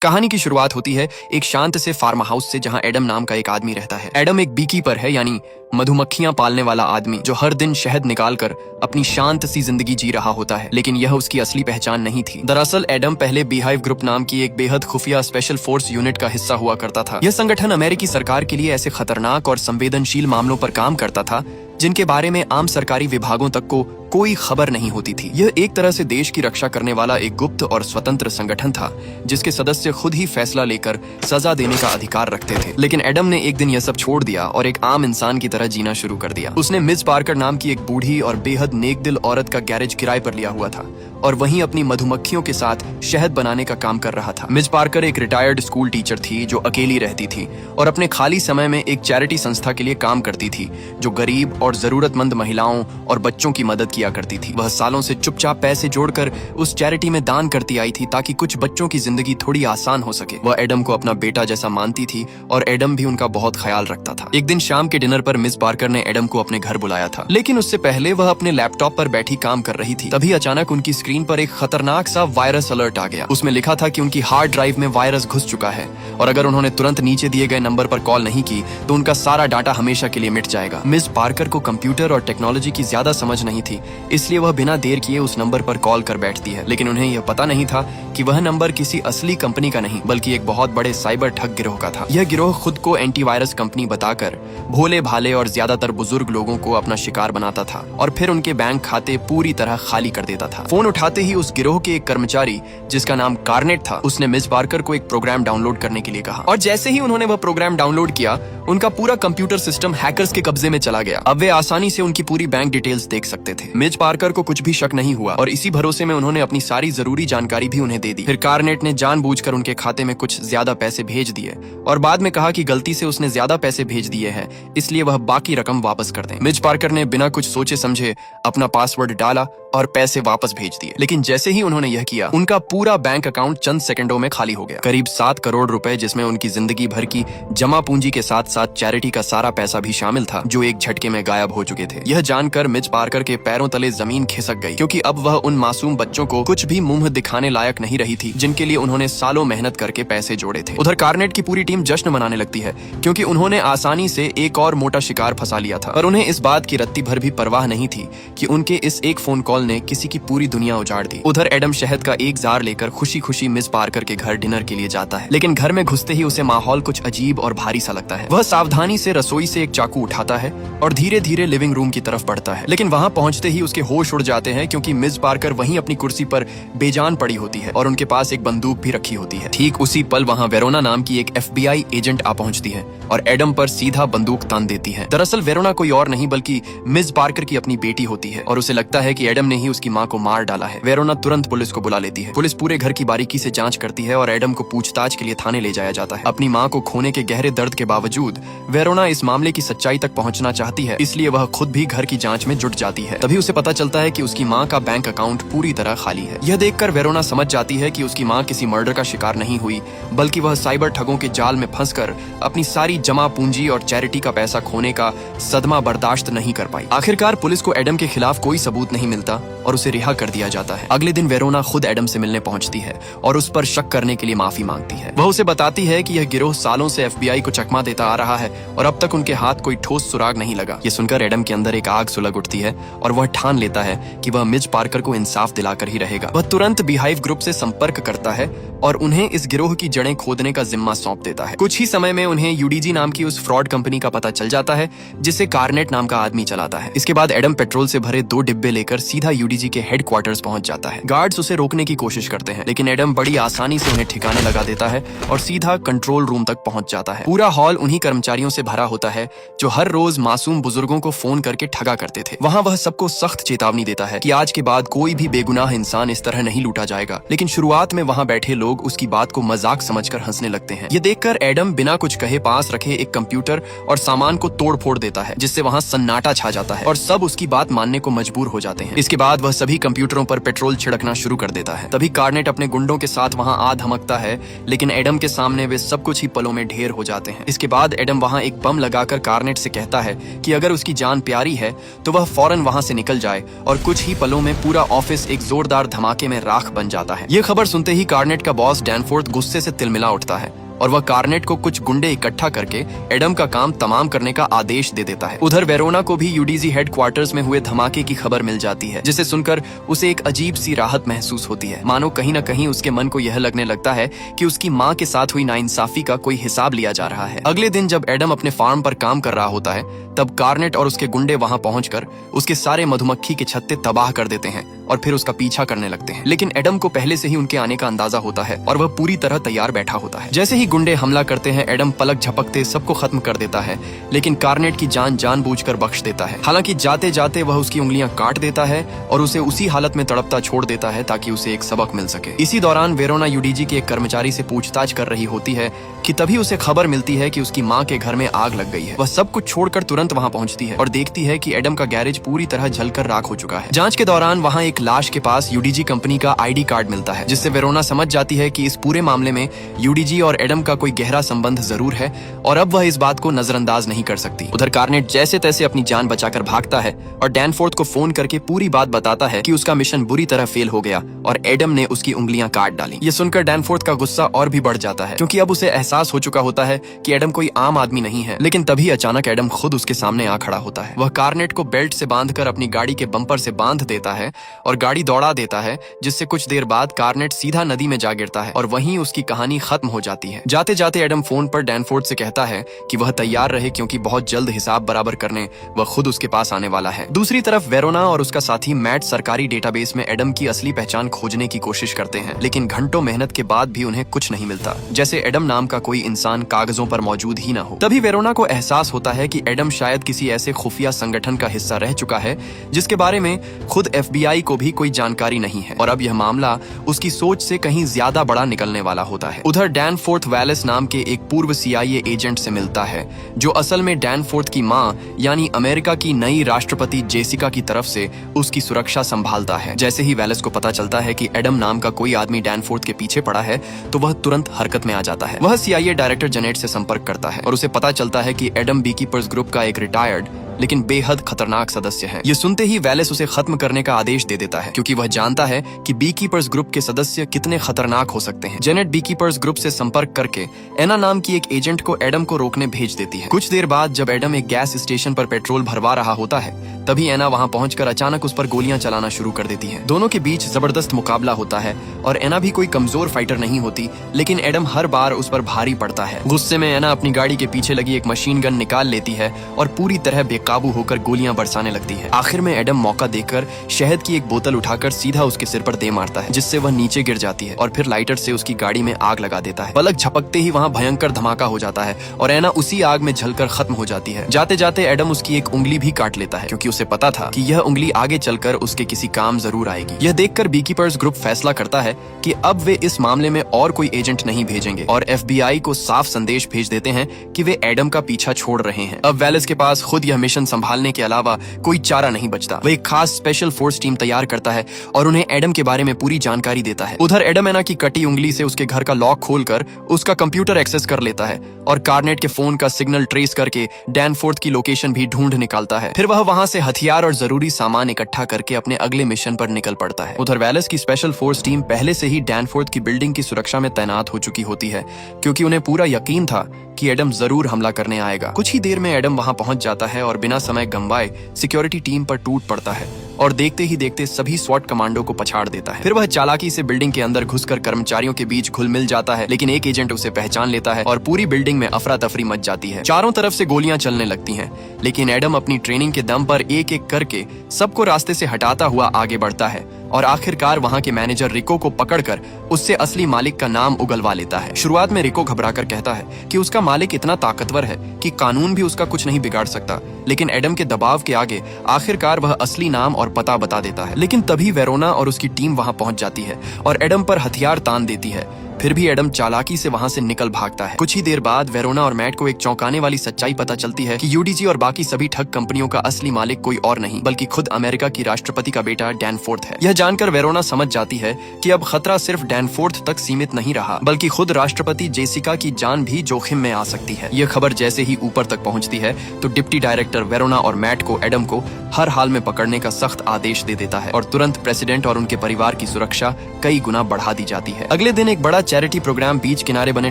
कहानी की शुरुआत होती है एक शांत से फार्म हाउस से जहां एडम नाम का एक आदमी रहता है। एडम एक बीकीपर है, यानी मधुमक्खियां पालने वाला आदमी जो हर दिन शहद निकालकर अपनी शांत सी जिंदगी जी रहा होता है। लेकिन यह उसकी असली पहचान नहीं थी। दरअसल एडम पहले बीहाइव ग्रुप नाम की एक बेहद खुफिया स्पेशल फोर्स यूनिट का हिस्सा हुआ करता था। यह संगठन अमेरिकी सरकार के लिए ऐसे खतरनाक और संवेदनशील मामलों पर काम करता था जिनके बारे में आम सरकारी विभागों तक को कोई खबर नहीं होती थी। यह एक तरह से देश की रक्षा करने वाला एक गुप्त और स्वतंत्र संगठन था जिसके सदस्य खुद ही फैसला लेकर सजा देने का अधिकार रखते थे। लेकिन एडम ने एक दिन यह सब छोड़ दिया और एक आम इंसान की तरह जीना शुरू कर दिया। उसने मिस पार्कर नाम की एक बूढ़ी और बेहद नेकदिल औरत का गैरेज किराए पर लिया हुआ था और वहीं अपनी मधुमक्खियों के साथ शहद बनाने का काम कर रहा था। मिस पार्कर एक रिटायर्ड स्कूल टीचर थी जो अकेली रहती थी और अपने खाली समय में एक चैरिटी संस्था के लिए काम करती थी जो गरीब और जरूरतमंद महिलाओं और बच्चों की मदद किया करती थी। वह सालों से चुपचाप पैसे जोड़कर उस चैरिटी में दान करती आई थी ताकि कुछ बच्चों की जिंदगी थोड़ी आसान हो सके। वह एडम को अपना बेटा जैसा मानती थी और एडम भी उनका बहुत ख्याल रखता था। एक दिन शाम के डिनर पर मिस पार्कर ने एडम को अपने घर बुलाया था, लेकिन उससे पहले वह अपने लैपटॉप पर बैठी काम कर रही थी। तभी अचानक उनकी स्क्रीन पर एक खतरनाक सा वायरस अलर्ट आ गया। उसमें लिखा था कि उनकी हार्ड ड्राइव में वायरस घुस चुका है और अगर उन्होंने तुरंत नीचे दिए गए नंबर पर कॉल नहीं की तो उनका सारा डाटा हमेशा के लिए मिट जाएगा। मिस पार्कर को कंप्यूटर और टेक्नोलॉजी की ज्यादा समझ नहीं थी, इसलिए वह बिना देर किए उस नंबर पर कॉल कर बैठती है। लेकिन उन्हें यह पता नहीं था कि वह नंबर किसी असली कंपनी का नहीं बल्कि एक बहुत बड़े साइबर ठग गिरोह का था। यह गिरोह खुद को एंटीवायरस कंपनी बताकर भोले भाले और ज्यादातर बुजुर्ग लोगों को अपना शिकार बनाता था और फिर उनके बैंक खाते पूरी तरह खाली कर देता था। फोन उठाते ही उस गिरोह के एक कर्मचारी जिसका नाम कार्नेट था, उसने मिस पार्कर को एक प्रोग्राम डाउनलोड करने के लिए कहा और जैसे ही उन्होंने वह प्रोग्राम डाउनलोड किया उनका पूरा कंप्यूटर सिस्टम हैकर्स के कब्जे में चला गया। अब वे आसानी से उनकी पूरी बैंक डिटेल्स देख सकते थे। मिस पार्कर को कुछ भी शक नहीं हुआ और इसी भरोसे में उन्होंने अपनी सारी जरूरी जानकारी भी उन्हें दे दी। फिर कार्नेट ने जानबूझकर उनके खाते में कुछ ज्यादा पैसे भेज दिए और बाद में कहा कि गलती से उसने ज्यादा पैसे भेज दिए हैं, इसलिए वह बाकी रकम वापस कर दें। मिस पार्कर ने बिना कुछ सोचे समझे अपना पासवर्ड डाला और पैसे वापस भेज दिए। लेकिन जैसे ही उन्होंने यह किया उनका पूरा बैंक अकाउंट चंद सेकंडों में खाली हो गया। करीब 7 करोड़ रुपए, जिसमें उनकी जिंदगी भर की जमा पूंजी के साथ साथ चैरिटी का सारा पैसा भी शामिल था, जो एक झटके में गायब हो चुके थे। यह जानकर मिस पार्कर के पैरों तले जमीन खिसक गई, क्योंकि अब वह उन मासूम बच्चों को कुछ भी मुंह दिखाने लायक नहीं रही थी जिनके लिए उन्होंने सालों मेहनत करके पैसे जोड़े थे। उधर कार्नेट की पूरी टीम जश्न मनाने लगती है क्योंकि उन्होंने आसानी से एक और मोटा शिकार फंसा लिया था, पर उन्हें इस बात की रत्ती भर भी परवाह नहीं थी कि उनके इस एक फोन कॉल ने किसी की पूरी दुनिया उजाड़ दी। उधर एडम शहद का एक जार लेकर खुशी खुशी मिस पार्कर के घर डिनर के लिए जाता है, लेकिन घर में घुसते ही उसे माहौल कुछ अजीब और भारी सा लगता है। वह सावधानी से रसोई से एक चाकू उठाता है और धीरे धीरे लिविंग रूम की तरफ बढ़ता है, लेकिन वहां पहुंचते ही उसके होश उड़ जाते हैं क्योंकि मिस पार्कर वहीं अपनी कुर्सी पर बेजान पड़ी होती है और उनके पास एक बंदूक भी रखी होती है। ठीक उसी पल वहां वेरोना नाम की एक FBI एजेंट आ पहुंचती है और एडम पर सीधा बंदूक तान देती है। दरअसल वेरोना कोई और नहीं बल्कि मिस पार्कर की अपनी बेटी होती है और उसे लगता है कि एडम ने ही उसकी मां को मार डाला है। वेरोना तुरंत पुलिस को बुला लेती है। पुलिस पूरे घर की बारीकी से जांच करती है और एडम को पूछताछ के लिए थाने ले जाया जाता है। अपनी मां को खोने के गहरे दर्द के बावजूद वेरोना इस मामले की सच्चाई तक पहुंचना चाहती है, इसलिए वह खुद भी घर की जांच में जुट जाती है। तभी उसे पता चलता है कि उसकी मां का बैंक अकाउंट पूरी तरह खाली है। यह देखकर वेरोना समझ जाती है कि उसकी मां किसी मर्डर का शिकार नहीं हुई, बल्कि वह साइबर ठगों के जाल में फंसकर अपनी सारी जमा पूंजी और चैरिटी का पैसा खोने का सदमा बर्दाश्त नहीं कर पाई। आखिरकार पुलिस को एडम के खिलाफ कोई सबूत नहीं मिलता और उसे रिहा कर दिया जाता है। अगले दिन वेरोना खुद एडम से मिलने पहुंचती है और उस पर शक करने के लिए माफी मांगती है। वह उसे बताती है कि यह गिरोह सालों से FBI को चकमा देता आ रहा है और अब तक उनके हाथ कोई ठोस सुराग नहीं लगा। ये सुनकर एडम के अंदर एक आग सुलग उठती है और वह ठान लेता है कि वह मिस पार्कर को इंसाफ दिलाकर ही रहेगा। वह तुरंत बीहाइव ग्रुप से संपर्क करता है और उन्हें इस गिरोह की जड़ें खोदने का जिम्मा सौंप देता है। कुछ ही समय में उन्हें UDG नाम की उस फ्रॉड कंपनी का पता चल जाता है जिसे कार्नेट नाम का आदमी चलाता है। इसके बाद एडम पेट्रोल से भरे 2 डिब्बे लेकर सीधा UDG के हेडक्वार्टर्स पहुंच जाता है। गार्ड्स उसे रोकने की कोशिश करते हैं, लेकिन एडम बड़ी आसानी से उन्हें ठिकाने लगा देता है और सीधा कंट्रोल रूम तक पहुंच जाता है। पूरा हॉल उन्हीं कर्मचारियों से भरा होता है जो हर रोज मासूम बुजुर्गों को फोन करके ठगा करते थे। वहां वह सबको सख्त चेतावनी देता है कि आज के बाद कोई भी बेगुनाह इंसान इस तरह नहीं लूटा जाएगा, लेकिन शुरुआत में वहां बैठे लोग उसकी बात को मजाक समझकर हंसने लगते हैं। ये देखकर एडम बिना कुछ कहे पास रखे एक कंप्यूटर और सामान को तोड़ फोड़ देता है, जिससे वहां सन्नाटा छा जाता है और सब उसकी बात मानने को मजबूर हो जाते हैं। इसके बाद वह सभी कंप्यूटरों पर पेट्रोल छिड़कना शुरू कर देता है। तभी कार्नेट अपने गुंडों के साथ वहां आ धमकता है, लेकिन एडम के सामने वे सब कुछ ही पलों में ढेर हो जाते हैं। इसके बाद एडम वहां एक बम लगाकर कार्नेट से कहता है कि अगर उसकी जान प्यारी है तो वह फौरन वहां से निकल जाए, और कुछ ही पलों में पूरा ऑफिस एक जोरदार धमाके में राख बन जाता है। यह खबर सुनते ही कार्नेट का बॉस डैनफोर्थ गुस्से से तिलमिला उठता है और वह कार्नेट को कुछ गुंडे इकट्ठा करके एडम का काम तमाम करने का आदेश दे देता है। उधर वेरोना को भी यूडीजी हेडक्वार्टर्स में हुए धमाके की खबर मिल जाती है, जिसे सुनकर उसे एक अजीब सी राहत महसूस होती है। मानो कहीं न कहीं उसके मन को यह लगने लगता है कि उसकी माँ के साथ हुई नाइंसाफी का कोई हिसाब लिया जा रहा है। अगले दिन जब एडम अपने फार्म पर काम कर रहा होता है, तब कार्नेट और उसके गुंडे वहां पहुंचकर उसके सारे मधुमक्खी के छत्ते तबाह कर देते हैं और फिर उसका पीछा करने लगते हैं। लेकिन एडम को पहले से ही उनके आने का अंदाजा होता है और वह पूरी तरह तैयार बैठा होता है। जैसे ही गुंडे हमला करते हैं, एडम पलक झपकते सबको खत्म कर देता है, लेकिन कार्नेट की जान जानबूझकर बख्श देता है। हालांकि जाते जाते वह उसकी उंगलियां काट देता है और उसे उसी हालत में तड़पता छोड़ देता है ताकि उसे एक सबक मिल सके। इसी दौरान वेरोना यूडीजी के एक कर्मचारी से पूछताछ कर रही होती है कि तभी उसे खबर मिलती है कि उसकी माँ के घर में आग लग गई है। वह सब कुछ छोड़कर तुरंत वहां पहुंचती है और देखती है कि एडम का गैरेज पूरी तरह जलकर राख हो चुका है। जांच के दौरान वहां एक लाश के पास यूडीजी कंपनी का आईडी कार्ड मिलता है, जिससे वेरोना समझ जाती है कि इस पूरे मामले में यूडीजी और एडम का कोई गहरा संबंध जरूर है और अब वह इस बात को नजरअंदाज नहीं कर सकती। उधर कार्नेट जैसे तैसे अपनी जान बचाकर भागता है और डैनफोर्थ को फोन करके पूरी बात बताता है कि उसका मिशन बुरी तरह फेल हो गया और एडम ने उसकी उंगलियां काट डाली। ये सुनकर डैनफोर्थ का गुस्सा और भी बढ़ जाता है, क्योंकि अब उसे एहसास हो चुका होता है कि एडम कोई आम आदमी नहीं है। लेकिन तभी अचानक एडम खुद उसके सामने आ खड़ा होता है। वह कार्नेट को बेल्ट से बांधकर अपनी गाड़ी के बम्पर से बांध देता है और गाड़ी दौड़ा देता है, जिससे कुछ देर बाद कार्नेट सीधा नदी में जा गिरता है और वहीं उसकी कहानी खत्म हो जाती है। जाते जाते एडम फोन पर डैनफोर्थ से कहता है कि वह तैयार रहे, क्योंकि बहुत जल्द हिसाब बराबर करने वह खुद उसके पास आने वाला है। दूसरी तरफ वेरोना और उसका साथी मैट सरकारी डेटाबेस में एडम की असली पहचान खोजने की कोशिश करते हैं, लेकिन घंटों मेहनत के बाद भी उन्हें कुछ नहीं मिलता, जैसे एडम नाम का कोई इंसान कागजों पर मौजूद ही ना हो। तभी वेरोना को एहसास होता है कि एडम शायद किसी ऐसे खुफिया संगठन का हिस्सा रह चुका है जिसके बारे में खुद FBI को भी कोई जानकारी नहीं है, और अब यह मामला उसकी सोच से कहीं ज्यादा बड़ा निकलने वाला होता है। उधर डैनफोर्थ वैलेस नाम के एक पूर्व CIA एजेंट से मिलता है, जो असल में डैनफोर्थ की माँ यानी अमेरिका की नई राष्ट्रपति जेसिका की तरफ से उसकी सुरक्षा संभालता है। जैसे ही वैलेस को पता चलता है कि एडम नाम का कोई आदमी डैनफोर्थ के पीछे पड़ा है, तो वह तुरंत हरकत में आ जाता है। वह CIA डायरेक्टर जेनेट से संपर्क करता है और उसे पता चलता है कि एडम बीकीपर्स ग्रुप का एक रिटायर्ड लेकिन बेहद खतरनाक सदस्य है। ये सुनते ही वैलेस उसे खत्म करने का आदेश दे देता है, क्योंकि वह जानता है कि बीकीपर्स ग्रुप के सदस्य कितने खतरनाक हो सकते हैं। जेनेट बीकीपर्स ग्रुप से संपर्क करके एना नाम की एक एजेंट को एडम को रोकने भेज देती है। कुछ देर बाद जब एडम एक गैस स्टेशन पर पेट्रोल भरवा रहा होता है, तभी एना वहां पहुंचकर अचानक उस पर गोलियां चलाना शुरू कर देती है। दोनों के बीच जबरदस्त मुकाबला होता है और एना भी कोई कमजोर फाइटर नहीं होती, लेकिन एडम हर बार उस पर भारी पड़ता है। गुस्से में एना अपनी गाड़ी के पीछे लगी एक मशीन गन निकाल लेती है और पूरी तरह बेकाबू होकर गोलियां बरसाने लगती है। आखिर में एडम मौका देखकर शहद की एक बोतल उठाकर सीधा उसके सिर पर दे मारता है, जिससे वह नीचे गिर जाती है और फिर लाइटर से उसकी गाड़ी में आग लगा देता है। पलक झपकते ही वहां भयंकर धमाका हो जाता है और एना उसी आग में जलकर खत्म हो जाती है। जाते जाते एडम उसकी एक उंगली भी काट लेता है, क्योंकि उसे पता था कि यह उंगली आगे चलकर उसके किसी काम जरूर आएगी। यह देखकर बीकीपर्स ग्रुप फैसला करता है कि अब वे इस मामले में और कोई एजेंट नहीं भेजेंगे और FBI को साफ संदेश भेज देते हैं कि वे एडम का पीछा छोड़ रहे हैं। अब वैलेस के पास खुद यह मिशन संभालने के अलावा कोई चारा नहीं बचता। वह एक खास स्पेशल फोर्स टीम तैयार करता है और उन्हें एडम के बारे में पूरी जानकारी देता है। उधर एडम एना की कटी उंगली से उसके घर का लॉक खोलकर उसका कंप्यूटर एक्सेस कर लेता है और कार्नेट के फोन का सिग्नल ट्रेस करके डैनफोर्थ की लोकेशन भी ढूंढ निकालता है। फिर वह वहां से हथियार और जरूरी सामान इकट्ठा करके अपने अगले मिशन पर निकल पड़ता है। उधर वैलेस की स्पेशल फोर्स टीम पहले से ही डैनफोर्थ की बिल्डिंग की सुरक्षा में तैनात हो चुकी होती है, क्योंकि उन्हें पूरा यकीन था कि एडम जरूर हमला करने आएगा। कुछ ही देर में एडम वहां पहुंच जाता है और बिना समय गंवाए सिक्योरिटी टीम पर टूट पड़ता है और देखते ही देखते सभी स्वॉट कमांडो को पछाड़ देता है। फिर वह चालाकी से बिल्डिंग के अंदर घुसकर कर्मचारियों के बीच घुल मिल जाता है, लेकिन एक एजेंट उसे पहचान लेता है और पूरी बिल्डिंग में अफरा तफरी मच जाती है। चारों तरफ से गोलियां चलने लगती हैं, लेकिन एडम अपनी ट्रेनिंग के दम पर एक एक करके सबको रास्ते से हटाता हुआ आगे बढ़ता है और आखिरकार वहां के मैनेजर रिको को पकड़कर उससे असली मालिक का नाम उगलवा लेता है। शुरुआत में रिको घबराकर कहता है कि उसका मालिक इतना ताकतवर है कि कानून भी उसका कुछ नहीं बिगाड़ सकता, लेकिन एडम के दबाव के आगे आखिरकार वह असली नाम और पता बता देता है। लेकिन तभी वेरोना और उसकी टीम वहां पहुंच जाती है और एडम पर हथियार तान देती है, फिर भी एडम चालाकी से वहां से निकल भागता है। कुछ ही देर बाद वेरोना और मैट को एक चौंकाने वाली सच्चाई पता चलती है कि यूडीजी और बाकी सभी ठग कंपनियों का असली मालिक कोई और नहीं बल्कि खुद अमेरिका की राष्ट्रपति का बेटा डैनफोर्थ है। यह जानकर वेरोना समझ जाती है कि अब खतरा सिर्फ डैनफोर्थ तक सीमित नहीं रहा बल्कि खुद राष्ट्रपति जेसिका की जान भी जोखिम में आ सकती है। यह खबर जैसे ही ऊपर तक पहुंचती है तो डिप्टी डायरेक्टर वेरोना और मैट को एडम को हर हाल में पकड़ने का सख्त आदेश दे देता है और तुरंत प्रेसिडेंट और उनके परिवार की सुरक्षा कई गुना बढ़ा दी जाती है। अगले दिन एक बड़ा चैरिटी प्रोग्राम बीच किनारे बने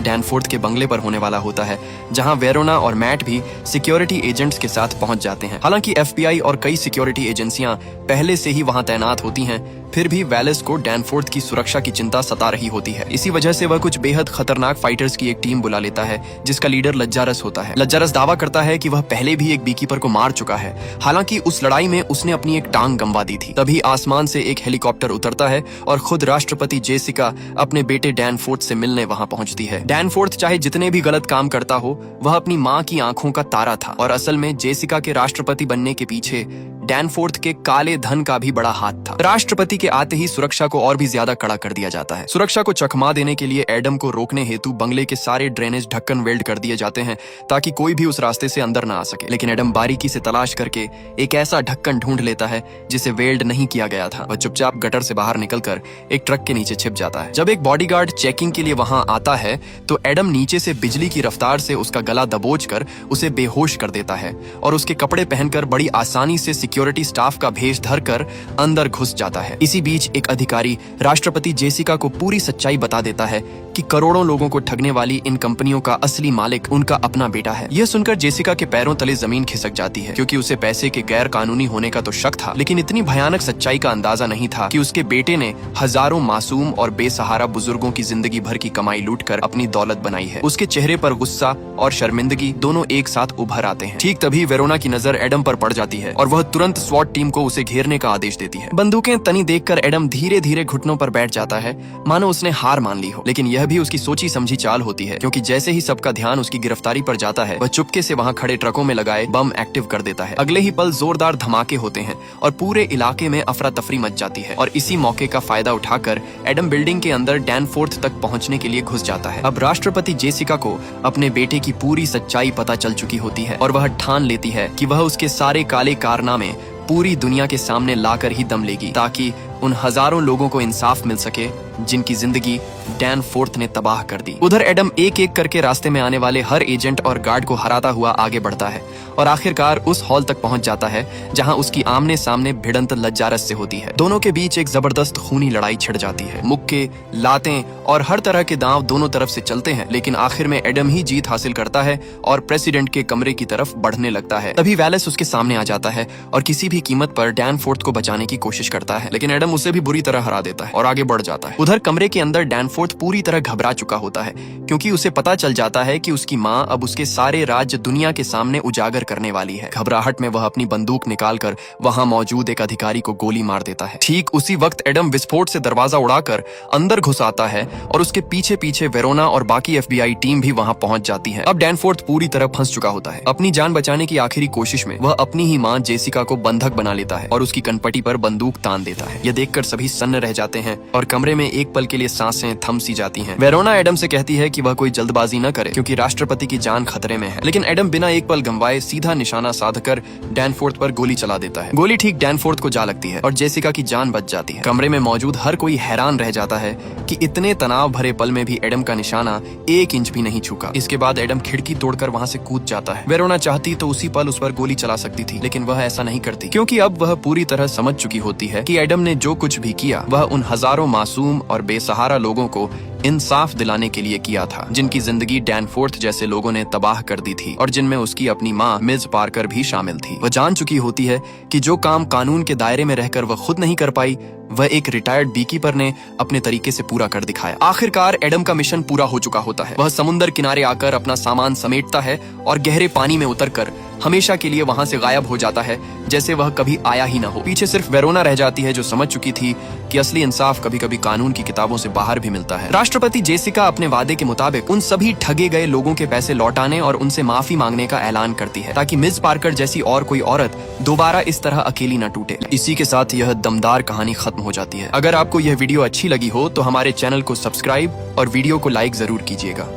डैनफोर्थ के बंगले पर होने वाला होता है, जहां वेरोना और मैट भी सिक्योरिटी एजेंट्स के साथ पहुंच जाते हैं। हालांकि FBI और कई सिक्योरिटी एजेंसियां पहले से ही वहां तैनात होती हैं, फिर भी वैलेस को डैनफोर्थ की सुरक्षा की चिंता सता रही होती है। इसी वजह से वह कुछ बेहद खतरनाक फाइटर्स की एक टीम बुला लेता है जिसका लीडर लज्जारस होता है। लज्जारस दावा करता है कि वह पहले भी एक बीकीपर को मार चुका है, हालांकि उस लड़ाई में उसने अपनी एक टांग गंवा दी थी। तभी आसमान से एक हेलीकॉप्टर उतरता है और खुद राष्ट्रपति जेसिका अपने बेटे डैनफोर्थ से मिलने वहां पहुंचती है। डैनफोर्थ चाहे जितने भी गलत काम करता हो, वह अपनी माँ की आंखों का तारा था और असल में जेसिका के राष्ट्रपति बनने के पीछे डैनफोर्थ के काले धन का भी बड़ा हाथ था। राष्ट्रपति के आते ही सुरक्षा को और भी ज्यादा कड़ा कर दिया जाता है। सुरक्षा को चकमा देने के लिए एडम को रोकने हेतु बंगले के सारे ड्रेनेज ढक्कन वेल्ड कर दिए जाते हैं ताकि कोई भी उस रास्ते से अंदर ना आ सके। लेकिन एडम बारीकी से तलाश करके एक ऐसा ढक्कन ढूंढ लेता है जिसे वेल्ड नहीं किया गया था। वह चुपचाप गटर से बाहर निकलकर एक ट्रक के नीचे छिप जाता है। जब एक बॉडीगार्ड चेकिंग के लिए वहां आता है तो एडम नीचे से बिजली की रफ्तार से उसका गला दबोच कर उसे बेहोश कर देता है और उसके कपड़े पहनकर बड़ी आसानी से सिक्योरिटी स्टाफ का भेष धरकर अंदर घुस जाता है। इसी बीच एक अधिकारी राष्ट्रपति जेसिका को पूरी सच्चाई बता देता है कि करोड़ों लोगों को ठगने वाली इन कंपनियों का असली मालिक उनका अपना बेटा है। यह सुनकर जेसिका के पैरों तले जमीन खिसक जाती है, क्योंकि उसे पैसे के गैर कानूनी होने का तो शक था, लेकिन इतनी भयानक सच्चाई का अंदाजा नहीं था कि उसके बेटे ने हजारों मासूम और बेसहारा बुजुर्गों की जिंदगी भर की कमाई लूटकर अपनी दौलत बनाई है। उसके चेहरे पर गुस्सा और शर्मिंदगी दोनों एक साथ उभर आते हैं। ठीक तभी वेरोना की नजर एडम पर पड़ जाती है और वह तुरंत स्वॉट टीम को उसे घेरने का आदेश देती है। बंदूकें तनी देखकर एडम धीरे धीरे घुटनों पर बैठ जाता है, मानो उसने हार मान ली हो। लेकिन यह भी उसकी सोची समझी चाल होती है, क्योंकि जैसे ही सबका ध्यान उसकी गिरफ्तारी पर जाता है, वह चुपके से वहां खड़े ट्रकों में लगाए बम एक्टिव कर देता है। अगले ही पल जोरदार धमाके होते हैं और पूरे इलाके में अफरा तफरी मच जाती है। और इसी मौके का फायदा उठाकर एडम बिल्डिंग के अंदर डैनफोर्थ तक पहुंचने के लिए घुस जाता है। अब राष्ट्रपति जेसिका को अपने बेटे की पूरी सच्चाई पता चल चुकी होती है और वह ठान लेती है कि वह उसके सारे काले कारनामे पूरी दुनिया के सामने लाकर ही दम लेगी, ताकि उन हजारों लोगों को इंसाफ मिल सके जिनकी जिंदगी डैनफोर्थ ने तबाह कर दी। उधर एडम एक एक करके रास्ते में आने वाले हर एजेंट और गार्ड को हराता हुआ आगे बढ़ता है और आखिरकार उस हॉल तक पहुंच जाता है जहां उसकी आमने सामने भिड़ंत लज्जारस से होती है। दोनों के बीच एक जबरदस्त खूनी लड़ाई छिड़ जाती है। मुक्के, लातें और हर तरह के दांव दोनों तरफ से चलते हैं, लेकिन आखिर में एडम ही जीत हासिल करता है और प्रेसिडेंट के कमरे की तरफ बढ़ने लगता है। तभी वैलेस उसके सामने आ जाता है और किसी भी कीमत पर डैनफोर्थ को बचाने की कोशिश करता है, लेकिन एडम उसे भी बुरी तरह हरा देता है और आगे बढ़ जाता है। उधर कमरे के अंदर डैनफोर्थ पूरी तरह घबरा चुका होता है, क्योंकि उसे पता चल जाता है कि उसकी माँ अब उसके सारे राज्य दुनिया के सामने उजागर करने वाली है। घबराहट में वह अपनी बंदूक निकालकर वहां मौजूद एक अधिकारी को गोली मार देता है। ठीक उसी वक्त एडम विस्फोट से दरवाजा उड़ाकर अंदर घुस आता है और उसके पीछे पीछे वेरोना और बाकी FBI टीम भी वहां पहुंच जाती है। अब डैनफोर्थ पूरी तरह फंस चुका होता है। अपनी जान बचाने की आखिरी कोशिश में वह अपनी ही माँ जेसिका को बंधक बना लेता है और उसकी कनपटी पर बंदूक तान देता है। यह देखकर सभी सन्न रह जाते हैं और कमरे में एक पल के लिए सांसें थम सी जाती हैं। वेरोना एडम से कहती है कि वह कोई जल्दबाजी न करे, क्योंकि राष्ट्रपति की जान खतरे में है। लेकिन एडम बिना एक पल गंवाए सीधा निशाना साधकर डैनफोर्थ पर गोली चला देता है। गोली ठीक डैनफोर्थ को जा लगती है और जेसिका की जान बच जाती है। कमरे में मौजूद हर कोई हैरान रह जाता है कि इतने तनाव भरे पल में भी एडम का निशाना 1 इंच भी नहीं छूका। इसके बाद एडम खिड़की तोड़कर वहां से कूद जाता है। वेरोना चाहती तो उसी पल उस पर गोली चला सकती थी, लेकिन वह ऐसा नहीं करती, क्योंकि अब वह पूरी तरह समझ चुकी होती है कि एडम ने जो कुछ भी किया वह उन हजारों मासूम और बेसहारा लोगों को इंसाफ दिलाने के लिए किया था, जिनकी जिंदगी डैनफोर्थ जैसे लोगों ने तबाह कर दी थी और जिनमें उसकी अपनी माँ मिज पार्कर भी शामिल थी। वह जान चुकी होती है कि जो काम कानून के दायरे में रहकर वह खुद नहीं कर पाई, वह एक रिटायर्ड बीकीपर ने अपने तरीके से पूरा कर दिखाया। आखिरकार एडम का मिशन पूरा हो चुका होता है। वह समुद्र किनारे आकर अपना सामान समेटता है और गहरे पानी में उतरकर हमेशा के लिए वहां से गायब हो जाता है, जैसे वह कभी आया ही ना हो। पीछे सिर्फ वेरोना रह जाती है, जो समझ चुकी थी कि असली इंसाफ कभी कभी कानून की किताबों से बाहर भी मिलता है। राष्ट्रपति जेसिका अपने वादे के मुताबिक उन सभी ठगे गए लोगों के पैसे लौटाने और उनसे माफी मांगने का ऐलान करती है, ताकि मिस पार्कर जैसी और कोई औरत दोबारा इस तरह अकेली न टूटे। इसी के साथ यह दमदार कहानी खत्म हो जाती है। अगर आपको यह वीडियो अच्छी लगी हो तो हमारे चैनल को सब्सक्राइब और वीडियो को लाइक जरूर कीजिएगा।